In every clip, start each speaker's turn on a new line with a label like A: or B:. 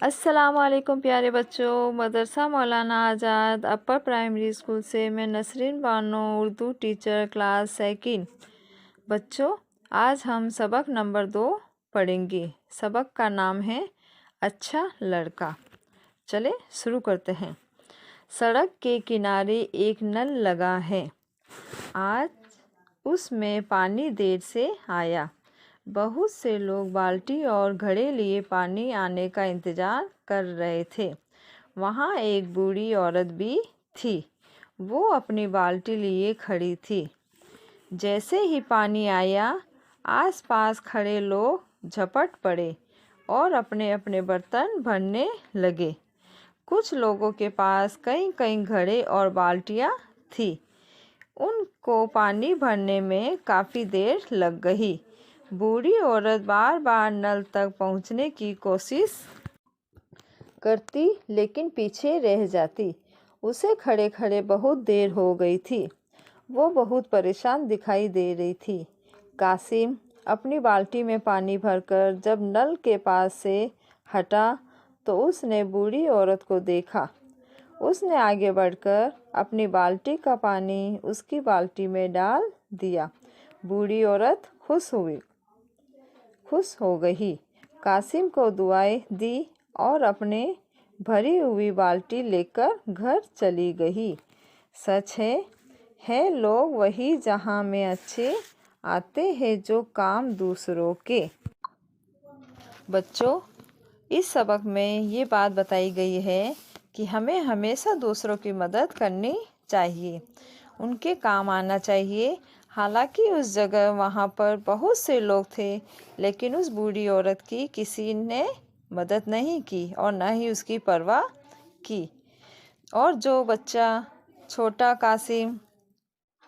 A: अस्सलाम वालेकुम प्यारे बच्चों। मदरसा मौलाना आज़ाद अपर प्राइमरी स्कूल से मैं Nasreen Bano Urdu teacher class second. बच्चों, आज हम सबक नंबर 2 पढ़ेंगे। सबक का नाम है अच्छा लड़का। चले शुरू करते हैं। सड़क के किनारे एक नल लगा है। आज उसमें पानी देर से आया। बहुत से लोग बाल्टी और घड़े लिए पानी आने का इंतज़ार कर रहे थे। वहाँ एक बूढ़ी औरत भी थी। वो अपनी बाल्टी लिए खड़ी थी। जैसे ही पानी आया, आसपास खड़े लोग झपट पड़े और अपने अपने बर्तन भरने लगे। कुछ लोगों के पास कई कई घड़े और बाल्टियाँ थी। उनको पानी भरने में काफ़ी देर लग गई। बूढ़ी औरत बार बार नल तक पहुंचने की कोशिश करती, लेकिन पीछे रह जाती। उसे खड़े खड़े बहुत देर हो गई थी। वो बहुत परेशान दिखाई दे रही थी। कासिम अपनी बाल्टी में पानी भरकर जब नल के पास से हटा तो उसने बूढ़ी औरत को देखा। उसने आगे बढ़कर अपनी बाल्टी का पानी उसकी बाल्टी में डाल दिया। बूढ़ी औरत खुश हो गई। कासिम को दुआएं दी और अपने भरी हुई बाल्टी लेकर घर चली गई। सच है लोग वही जहां में अच्छे आते हैं जो काम दूसरों के। बच्चों, इस सबक में ये बात बताई गई है कि हमें हमेशा दूसरों की मदद करनी चाहिए, उनके काम आना चाहिए। हालांकि उस जगह वहाँ पर बहुत से लोग थे, लेकिन उस बूढ़ी औरत की किसी ने मदद नहीं की और न ही उसकी परवाह की। और जो बच्चा छोटा कासिम,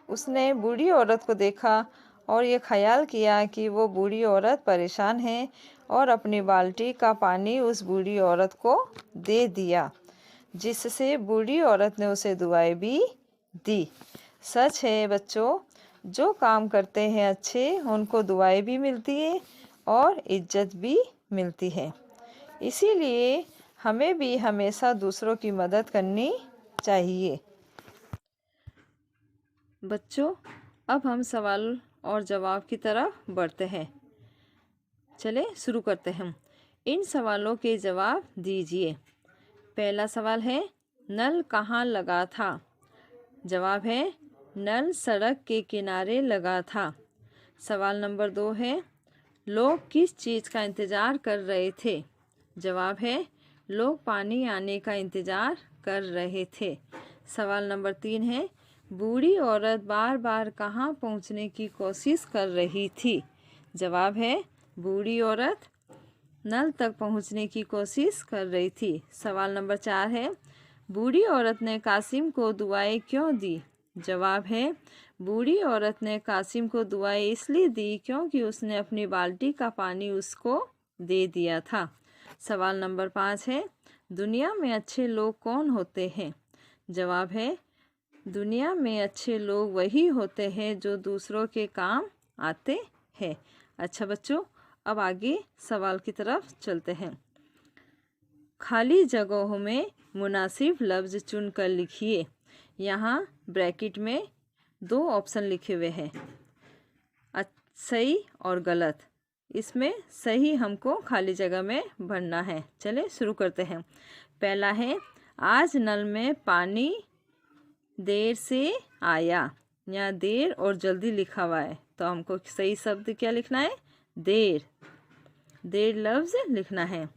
A: उसने बूढ़ी औरत को देखा और ये ख्याल किया कि वो बूढ़ी औरत परेशान है और अपनी बाल्टी का पानी उस बूढ़ी औरत को दे दिया, जिससे बूढ़ी औरत ने उसे दुआएं भी दी। सच है बच्चों, जो काम करते हैं अच्छे, उनको दुआएं भी मिलती है और इज्जत भी मिलती है। इसीलिए हमें भी हमेशा दूसरों की मदद करनी चाहिए। बच्चों, अब हम सवाल और जवाब की तरफ बढ़ते हैं। चले शुरू करते हैं। इन सवालों के जवाब दीजिए। पहला सवाल है, नल कहाँ लगा था? जवाब है, नल सड़क के किनारे लगा था। सवाल नंबर 2 है, लोग किस चीज़ का इंतज़ार कर रहे थे? जवाब है, लोग पानी आने का इंतज़ार कर रहे थे। सवाल नंबर 3 है, बूढ़ी औरत बार बार कहाँ पहुँचने की कोशिश कर रही थी? जवाब है, बूढ़ी औरत नल तक पहुँचने की कोशिश कर रही थी। सवाल नंबर 4 है, बूढ़ी औरत ने कासिम को दुआएं क्यों दी? जवाब है, बूढ़ी औरत ने कासिम को दुआएं इसलिए दी क्योंकि उसने अपनी बाल्टी का पानी उसको दे दिया था। सवाल नंबर 5 है, दुनिया में अच्छे लोग कौन होते हैं? जवाब है, दुनिया में अच्छे लोग वही होते हैं जो दूसरों के काम आते हैं। अच्छा बच्चों, अब आगे सवाल की तरफ चलते हैं। खाली जगहों में मुनासिब लफ्ज़ चुनकर लिखिए। यहाँ ब्रैकेट में 2 ऑप्शन लिखे हुए हैं, सही और गलत। इसमें सही हमको खाली जगह में भरना है। चले शुरू करते हैं। पहला है, आज नल में पानी देर से आया। यहाँ देर और जल्दी लिखा हुआ है, तो हमको सही शब्द क्या लिखना है? देर लफ्ज़ लिखना है।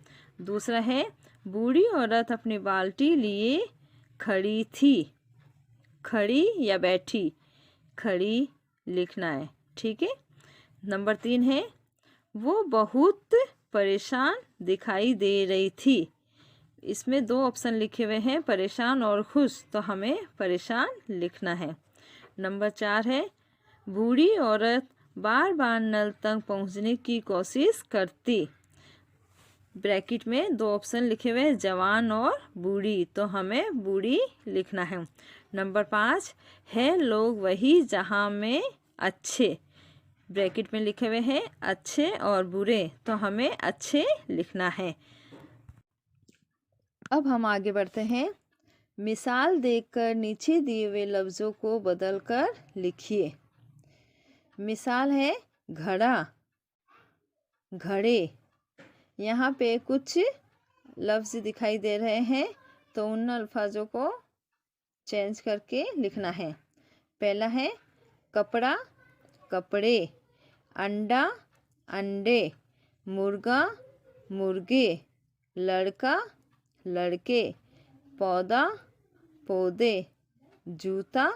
A: दूसरा है, बूढ़ी औरत अपनी बाल्टी लिए खड़ी थी। खड़ी या बैठी? खड़ी लिखना है, ठीक है। नंबर 3 है, वो बहुत परेशान दिखाई दे रही थी। इसमें 2 ऑप्शन लिखे हुए हैं, परेशान और खुश, तो हमें परेशान लिखना है। नंबर 4 है, बूढ़ी औरत बार बार नल तक पहुंचने की कोशिश करती। ब्रैकेट में 2 ऑप्शन लिखे हुए हैं, जवान और बूढ़ी, तो हमें बूढ़ी लिखना है। नंबर 5 है, लोग वही जहां में अच्छे। ब्रैकेट में लिखे हुए हैं अच्छे और बुरे, तो हमें अच्छे लिखना है। अब हम आगे बढ़ते हैं। मिसाल देखकर नीचे दिए हुए लफ्ज़ों को बदलकर लिखिए। मिसाल है घड़ा, घड़े। यहाँ पे कुछ लफ्ज़ दिखाई दे रहे हैं, तो उन अल्फाजों को चेंज करके लिखना है। पहला है कपड़ा, कपड़े। अंडा, अंडे। मुर्गा, मुर्गे। लड़का, लड़के। पौधा, पौधे। जूता,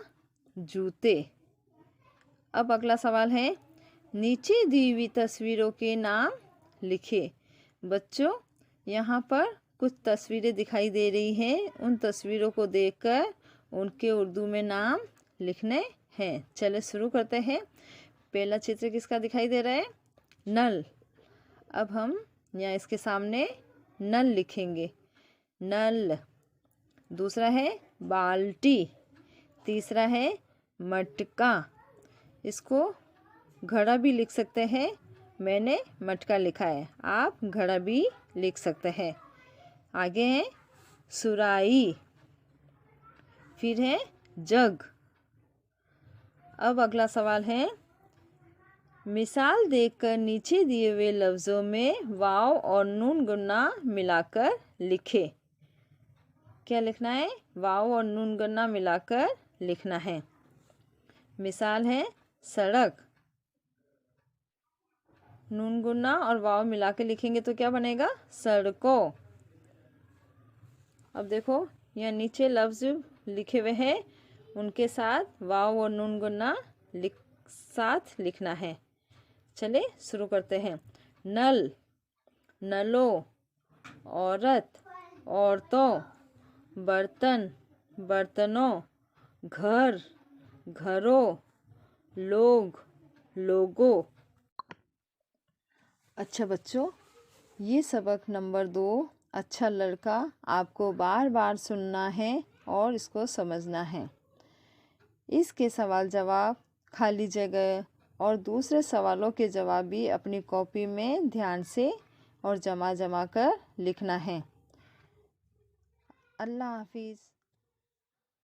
A: जूते। अब अगला सवाल है, नीचे दी हुई तस्वीरों के नाम लिखे। बच्चों, यहाँ पर कुछ तस्वीरें दिखाई दे रही हैं। उन तस्वीरों को देखकर उनके उर्दू में नाम लिखने हैं। चलिए शुरू करते हैं। पहला चित्र किसका दिखाई दे रहा है? नल। अब हम यहाँ इसके सामने नल लिखेंगे। नल। दूसरा है बाल्टी। तीसरा है मटका। इसको घड़ा भी लिख सकते हैं, मैंने मटका लिखा है, आप घड़ा भी लिख सकते हैं। आगे है सुराही, फिर है जग। अब अगला सवाल है, मिसाल देखकर नीचे दिए हुए लफ्ज़ों में वाव और नून गुन्ना मिलाकर लिखे। क्या लिखना है? वाव और नून गुन्ना मिलाकर लिखना है। मिसाल है सड़क। नून गुन्ना और वाव मिला के लिखेंगे तो क्या बनेगा? सड़कों। अब देखो, यहाँ नीचे लफ्ज़ लिखे हुए हैं, उनके साथ वाव और नून गुन्ना साथ लिखना है। चलिए शुरू करते हैं। नल, नलों। औरत, औरतों। बर्तन, बर्तनों। घर, घरों। लोग, लोगों। अच्छा बच्चों, ये सबक नंबर 2 अच्छा लड़का आपको बार बार सुनना है और इसको समझना है। इसके सवाल जवाब, खाली जगह और दूसरे सवालों के जवाब भी अपनी कॉपी में ध्यान से और जमा कर लिखना है। अल्लाह हाफिज़।